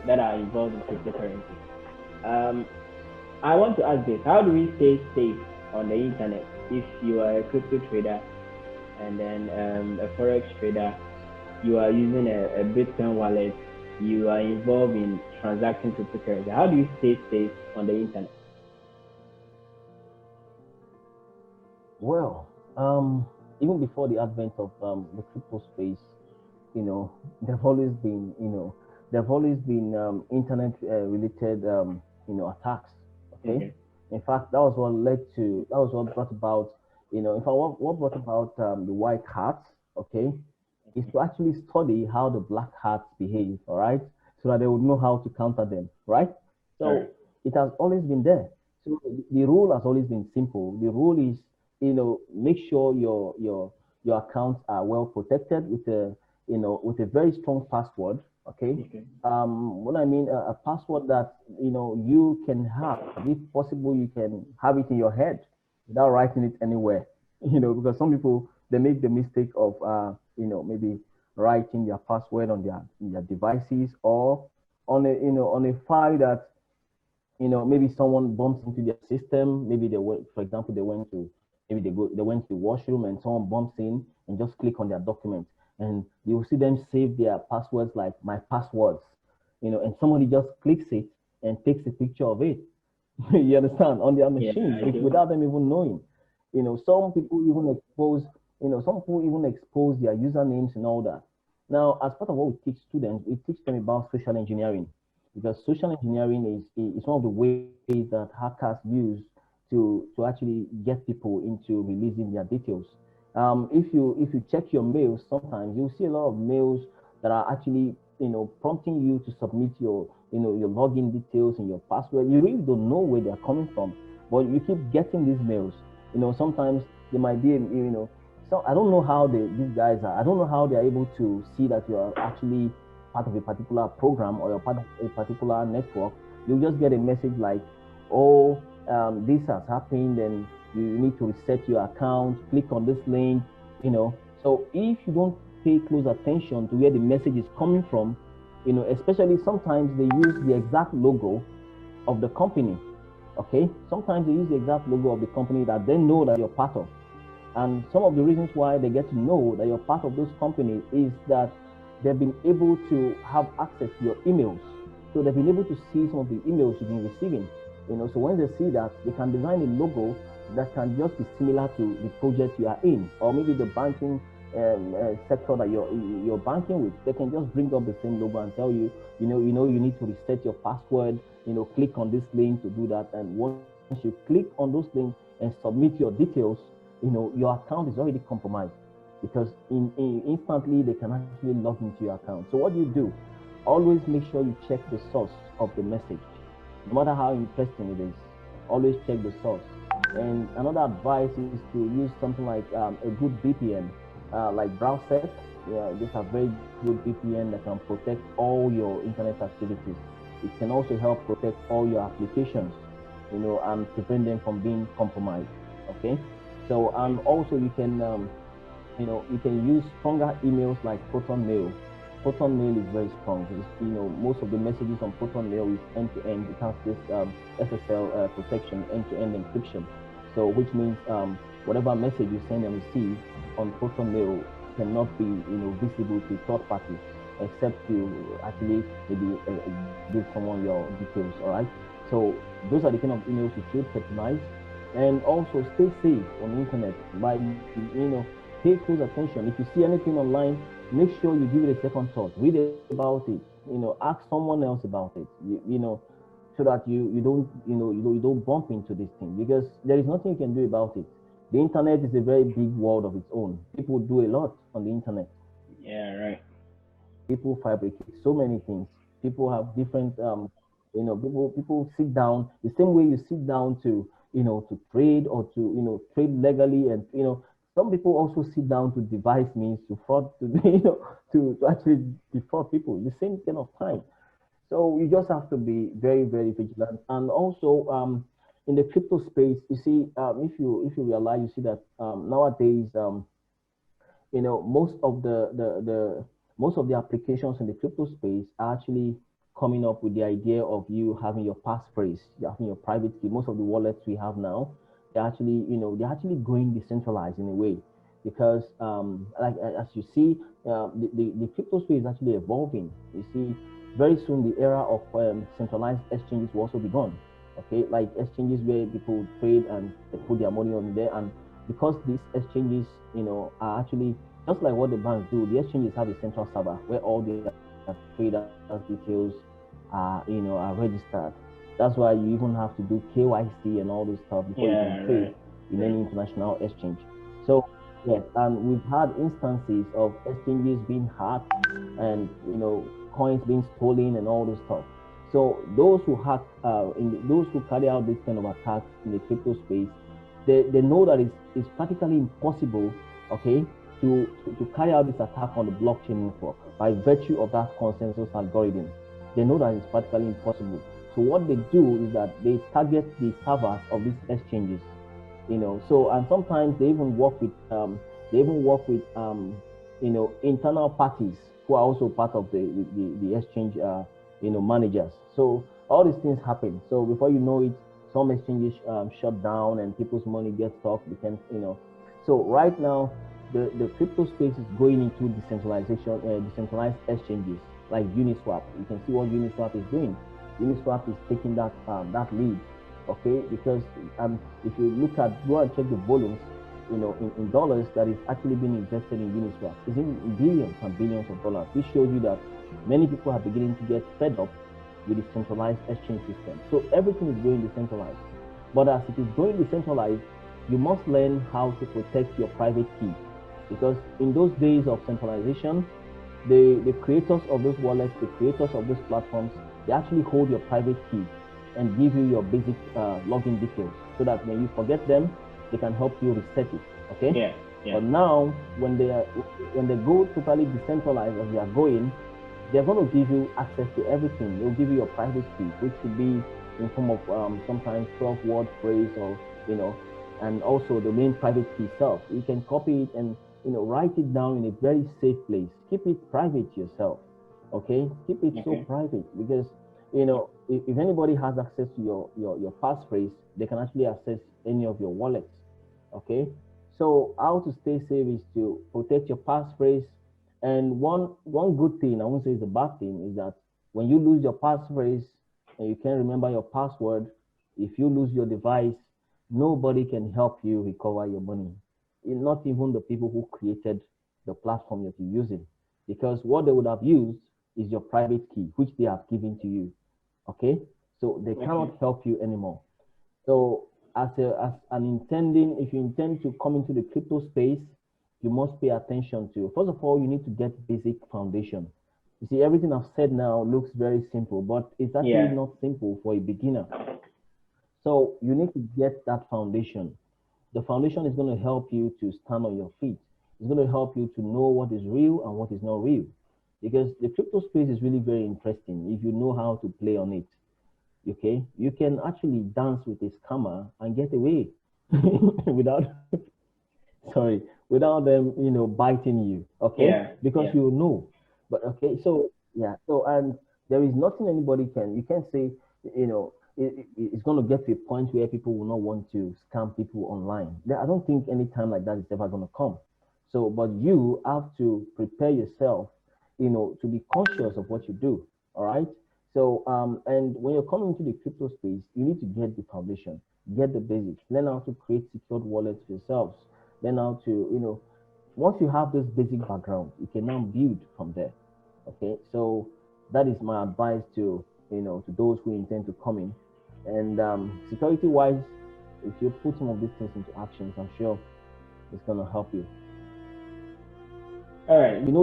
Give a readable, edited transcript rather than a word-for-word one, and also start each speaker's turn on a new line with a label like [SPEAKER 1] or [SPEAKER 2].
[SPEAKER 1] that are involved in cryptocurrency. Um, I want to ask this: how do we stay safe on the internet if you are a crypto trader and then a forex trader? You are using a Bitcoin wallet. You are involved in transacting cryptocurrency. How do you stay safe on the internet?
[SPEAKER 2] Well, even before the advent of the crypto space, you know, there've always been, there've always been internet related, attacks. Okay.
[SPEAKER 1] Okay.
[SPEAKER 2] In fact, that was what brought about, in fact, what brought about the white hats, okay, is to actually study how the black hats behave, all right, so that they would know how to counter them, right?
[SPEAKER 1] All right.
[SPEAKER 2] So it has always been there. So the rule has always been simple. The rule is, make sure your accounts are well protected with a very strong password. Okay.
[SPEAKER 1] Okay.
[SPEAKER 2] What I mean, a password that you can have, if possible, you can have it in your head without writing it anywhere. Because some people they make the mistake of maybe writing their password on their devices or on a file that maybe someone bumps into their system. Maybe they went, for example, they went to the washroom and someone bumps in and just click on their document and you'll see them save their passwords like my passwords, and somebody just clicks it and takes a picture of it. You understand, on their
[SPEAKER 1] Yeah,
[SPEAKER 2] machine
[SPEAKER 1] I do.
[SPEAKER 2] without them even knowing. Some people even expose their usernames and all that. Now, as part of what we teach students, we teach them about social engineering because social engineering is one of the ways that hackers use to actually get people into releasing their details. If you check your mails, sometimes you'll see a lot of mails that are actually prompting you to submit your login details and your password. You really don't know where they're coming from, but you keep getting these mails. Sometimes they might be so I don't know how these guys are. I don't know how they're able to see that you are actually part of a particular program or you're part of a particular network. You'll just get a message like, oh, this has happened and you need to reset your account. Click on this link. So if you don't pay close attention to where the message is coming from, especially sometimes they use the exact logo of the company. Okay, sometimes they use the exact logo of the company that they know that you're part of. And some of the reasons why they get to know that you're part of those companies is that they've been able to have access to your emails. So they've been able to see some of the emails you've been receiving. So when they see that, they can design a logo that can just be similar to the project you are in, or maybe the banking sector that you're banking with. They can just bring up the same logo and tell you, you need to reset your password. Click on this link to do that. And once you click on those links and submit your details, your account is already compromised because instantly they can actually log into your account. So what do? Always make sure you check the source of the message, no matter how interesting it is. Always check the source. And another advice is to use something like a good VPN, like browser. Yeah, these are very good VPN that can protect all your internet activities. It can also help protect all your applications, and prevent them from being compromised. Okay. So, and also you can use stronger emails like Proton Mail. Proton Mail is very strong. Most of the messages on Proton Mail is end to end. It has this SSL protection, end to end encryption. So, which means whatever message you send and receive on Proton Mail cannot be visible to third party, except to actually maybe give someone your details. All right. So those are the kind of emails you should patronize, and also stay safe on the internet by pay close attention. If you see anything online, make sure you give it a second thought. Read about it. Ask someone else about it. So that you don't bump into this thing because there is nothing you can do about it. The internet is a very big world of its own. People do a lot on the internet.
[SPEAKER 1] Yeah, right.
[SPEAKER 2] People fabricate so many things. People have different people sit down the same way you sit down to trade or to trade legally, and some people also sit down to devise means to fraud, to to actually defraud people the same kind of time. So you just have to be very, very vigilant. And also, in the crypto space, you see, if you realize, you see that nowadays, most of the applications in the crypto space are actually coming up with the idea of you having your passphrase, you having your private key. Most of the wallets we have now, they're actually going decentralized in a way, because like as you see, the crypto space is actually evolving. You see, very soon the era of centralized exchanges will also be gone. Okay, like exchanges where people trade and they put their money on there, and because these exchanges, are actually just like what the banks do. The exchanges have a central server where all their traders' details are registered. That's why you even have to do KYC and all this stuff before you can
[SPEAKER 1] Yeah,
[SPEAKER 2] trade
[SPEAKER 1] right.
[SPEAKER 2] in
[SPEAKER 1] Right.
[SPEAKER 2] any international exchange. So yes, and we've had instances of exchanges being hacked, and coins being stolen and all this stuff. So those who carry out this kind of attacks in the crypto space, they know that it's practically impossible, okay, to carry out this attack on the blockchain network by virtue of that consensus algorithm. They know that it's practically impossible. So what they do is that they target the servers of these exchanges. So, and sometimes they even work with internal parties who are also part of the exchange managers. So all these things happen. So before you know it, some exchanges shut down and people's money gets stuck. So right now the crypto space is going into decentralization, decentralized exchanges like Uniswap. You can see what Uniswap is doing. Uniswap is taking that lead, okay? Because if you go and check the volumes, in dollars that is actually being invested in Uniswap, is in billions and billions of dollars. This shows you that many people are beginning to get fed up with the centralized exchange system. So everything is going decentralized. But as it is going decentralized, you must learn how to protect your private key. Because in those days of centralization, the creators of those wallets, the creators of those platforms, they actually hold your private key and give you your basic login details, so that when you forget them, they can help you reset it. Okay.
[SPEAKER 1] Yeah, yeah.
[SPEAKER 2] But now when they go totally decentralized as they are going, they're going to give you access to everything. They'll give you your private key, which could be in form of sometimes 12-word phrase, or and also the main private key itself. You can copy it and write it down in a very safe place. Keep it private yourself. Okay, keep it so
[SPEAKER 1] Okay.
[SPEAKER 2] private, because if anybody has access to your passphrase, they can actually access any of your wallets. Okay, so how to stay safe is to protect your passphrase. And one good thing, I won't say it's a bad thing, is that when you lose your passphrase and you can't remember your password, if you lose your device, nobody can help you recover your money. Not even the people who created the platform that you're using, because what they would have used is your private key, which they have given to you. Okay, so they
[SPEAKER 1] Okay.
[SPEAKER 2] cannot help you anymore. So as an intending, if you intend to come into the crypto space, you must pay attention to. First of all, you need to get basic foundation. You see, everything I've said now looks very simple, but it's actually
[SPEAKER 1] Yeah.
[SPEAKER 2] not simple for a beginner. So you need to get that foundation. The foundation is going to help you to stand on your feet. It's going to help you to know what is real and what is not real. Because the crypto space is really very interesting if you know how to play on it. Okay, you can actually dance with a scammer and get away without, sorry, without them, biting you. Okay,
[SPEAKER 1] Yeah.
[SPEAKER 2] because
[SPEAKER 1] Yeah.
[SPEAKER 2] you know. But okay, so yeah, so and there is nothing anybody can. You can't say, it's going to get to a point where people will not want to scam people online. I don't think any time like that is ever going to come. So, but you have to prepare yourself, to be conscious of what you do. All right. So, and when you're coming into the crypto space, you need to get the foundation, get the basics, learn how to create secured wallets for yourselves, learn how to, once you have this basic background, you can now build from there. Okay. So that is my advice to, to those who intend to come in. And security wise, if you put some of these things into actions, I'm sure it's going to help you.
[SPEAKER 1] All right.